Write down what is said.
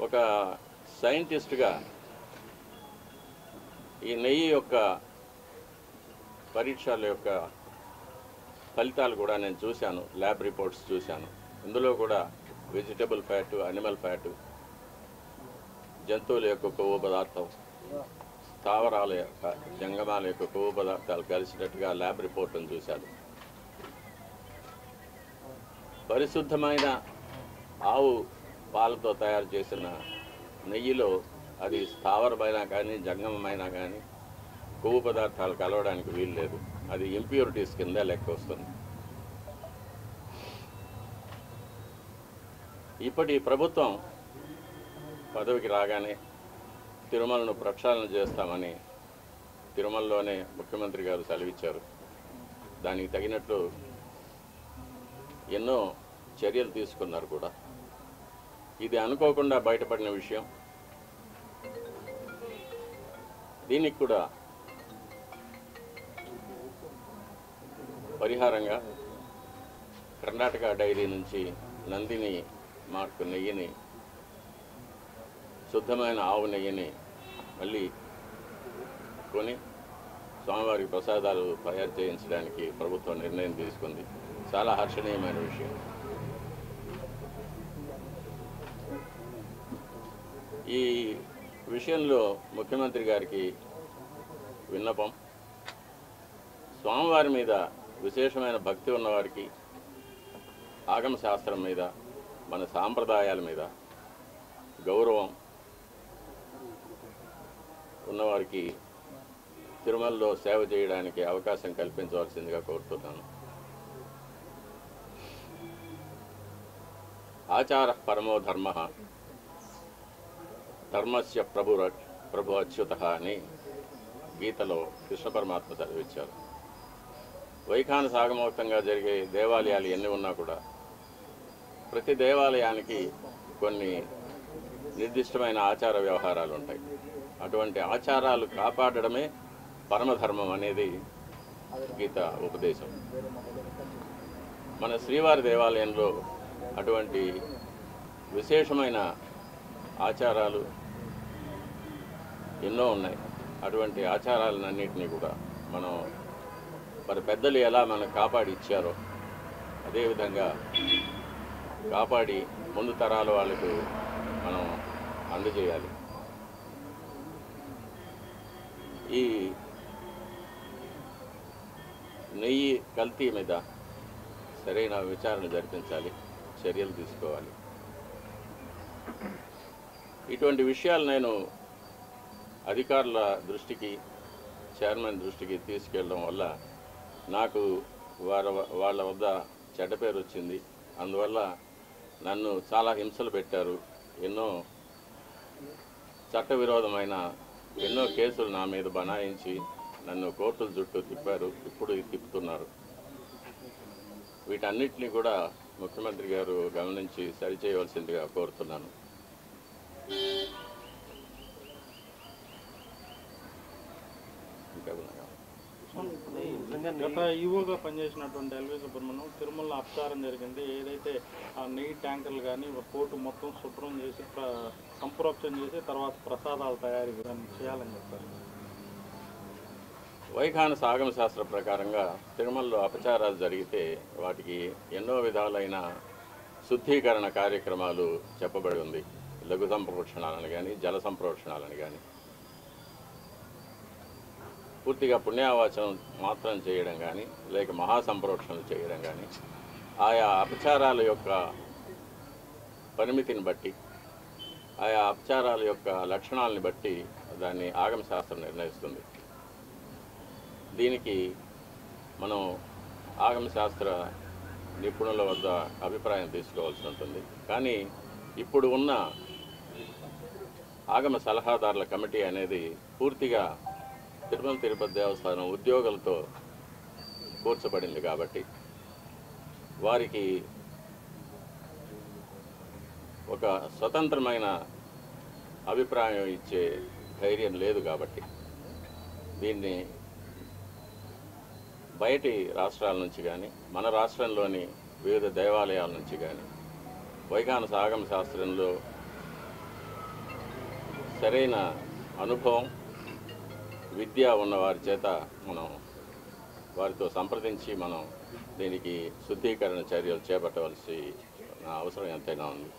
ఒక సైంటిస్ట్గా ఈ నెయ్యి యొక్క పరీక్షల యొక్క ఫలితాలు కూడా నేను చూశాను, ల్యాబ్ రిపోర్ట్స్ చూశాను. ఇందులో కూడా వెజిటబుల్ ఫ్యాటు, అనిమల్ ఫ్యాటు, జంతువుల యొక్క కొవ్వు పదార్థం, స్థావరాల యొక్క జంగమాల యొక్క కొవ్వు పదార్థాలు కలిసినట్టుగా ల్యాబ్ రిపోర్ట్ను చూశాను. పరిశుద్ధమైన ఆవు పాలతో తయారు చేసిన నెయ్యిలో అది స్థావరమైనా కానీ జంగమమైనా కానీ కొవ్వు పదార్థాలు కలవడానికి వీలు లేదు. అది ఇంప్యూరిటీస్ కింద లెక్క వస్తుంది. ఇప్పటి ప్రభుత్వం పదవికి రాగానే తిరుమలను ప్రక్షాళన చేస్తామని తిరుమలలోనే ముఖ్యమంత్రి గారు సెలవిచ్చారు. దానికి తగినట్లు ఎన్నో చర్యలు తీసుకున్నారు కూడా. ఇది అనుకోకుండా బయటపడిన విషయం. దీనికి కూడా పరిహారంగా కర్ణాటక డైరీ నుంచి నందిని మార్కు నెయ్యిని, శుద్ధమైన ఆవు నెయ్యిని మళ్ళీ కొని స్వామివారికి ప్రసాదాలు తయారు చేయించడానికి ప్రభుత్వం నిర్ణయం తీసుకుంది. చాలా హర్షణీయమైన విషయం. ఈ విషయంలో ముఖ్యమంత్రి గారికి విన్నపం, స్వామివారి మీద విశేషమైన భక్తి ఉన్నవారికి, ఆగమ శాస్త్రం మీద, మన సాంప్రదాయాల మీద గౌరవం ఉన్నవారికి తిరుమలలో సేవ చేయడానికి అవకాశం కల్పించవలసిందిగా కోరుతున్నాను. ఆచార పరమో ధర్మ, ధర్మస్య ప్రభు అచ్యుత అని గీతలో కృష్ణ పరమాత్మ చదివించారు. వైఖాన సాగమోక్తంగా జరిగే దేవాలయాలు ఎన్ని ఉన్నా కూడా ప్రతి దేవాలయానికి కొన్ని నిర్దిష్టమైన ఆచార వ్యవహారాలు ఉంటాయి. అటువంటి ఆచారాలు కాపాడడమే పరమధర్మం అనేది గీత ఉపదేశం. మన శ్రీవారి దేవాలయంలో అటువంటి విశేషమైన ఆచారాలు ఎన్నో ఉన్నాయి. అటువంటి ఆచారాలన్నింటినీ కూడా మనం మరి పెద్దలు ఎలా మనకు కాపాడి ఇచ్చారో అదేవిధంగా కాపాడి ముందు తరాల వాళ్ళకు మనం అందజేయాలి. ఈ నెయ్యి కల్తీ మీద సరైన విచారణ జరిపించాలి, చర్యలు తీసుకోవాలి. ఇటువంటి విషయాలు నేను అధికారుల దృష్టికి, చైర్మన్ దృష్టికి తీసుకెళ్ళడం వల్ల నాకు వాళ్ళ వద్ద చెడ్డ పేరు వచ్చింది. అందువల్ల నన్ను చాలా హింసలు పెట్టారు. ఎన్నో చట్టవిరోధమైన ఎన్నో కేసులు నా మీద బనాయించి నన్ను కోర్టుల చుట్టూ తిప్పారు, ఇప్పుడు తిప్పుతున్నారు. వీటన్నిటినీ కూడా ముఖ్యమంత్రి గారు గమనించి సరిచేయవలసిందిగా కోరుతున్నాను. గత ఈవోగా పనిచేసినటువంటి ఎల్వి సుబ్రహ్మణ్యం తిరుమల అపచారం జరిగింది. ఏదైతే ఆ నెయ్యి ట్యాంకర్లు కానీ పోర్టు మొత్తం శుభ్రం చేసి సంప్రోక్షణ చేసి తర్వాత ప్రసాదాలు తయారీ చేయాలని చెప్పారు. వైఖాన సాగమ శాస్త్ర ప్రకారంగా తిరుమలలో అపచారాలు జరిగితే వాటికి ఎన్నో విధాలైన శుద్ధీకరణ కార్యక్రమాలు చెప్పబడి ఉంది. లఘు సంప్రోక్షణాలను కానీ, జల సంప్రోక్షణాలను కానీ, పూర్తిగా పుణ్యావాచనం మాత్రం చేయడం కానీ, లేక మహాసంప్రోక్షణలు చేయడం కానీ, ఆయా అపచారాల యొక్క పరిమితిని బట్టి, ఆయా అపచారాల యొక్క లక్షణాలని బట్టి దాన్ని ఆగమ శాస్త్రం నిర్ణయిస్తుంది. దీనికి మనం ఆగమ శాస్త్ర నిపుణుల వద్ద అభిప్రాయం తీసుకోవాల్సి ఉంటుంది. కానీ ఇప్పుడు ఉన్న ఆగమ సలహాదారుల కమిటీ అనేది పూర్తిగా తిరుమల తిరుపతి దేవస్థానం ఉద్యోగులతో కూర్చబడింది కాబట్టి వారికి ఒక స్వతంత్రమైన అభిప్రాయం ఇచ్చే ధైర్యం లేదు. కాబట్టి దీన్ని బయటి రాష్ట్రాల నుంచి కానీ, మన రాష్ట్రంలోని వివిధ దేవాలయాల నుంచి కానీ వైఖాన సాగమ శాస్త్రంలో సరైన అనుభవం విద్య ఉన్న వారి చేత మనం వారితో సంప్రదించి మనం దీనికి శుద్ధీకరణ చర్యలు చేపట్టవలసిన అవసరం ఎంతైనా ఉంది.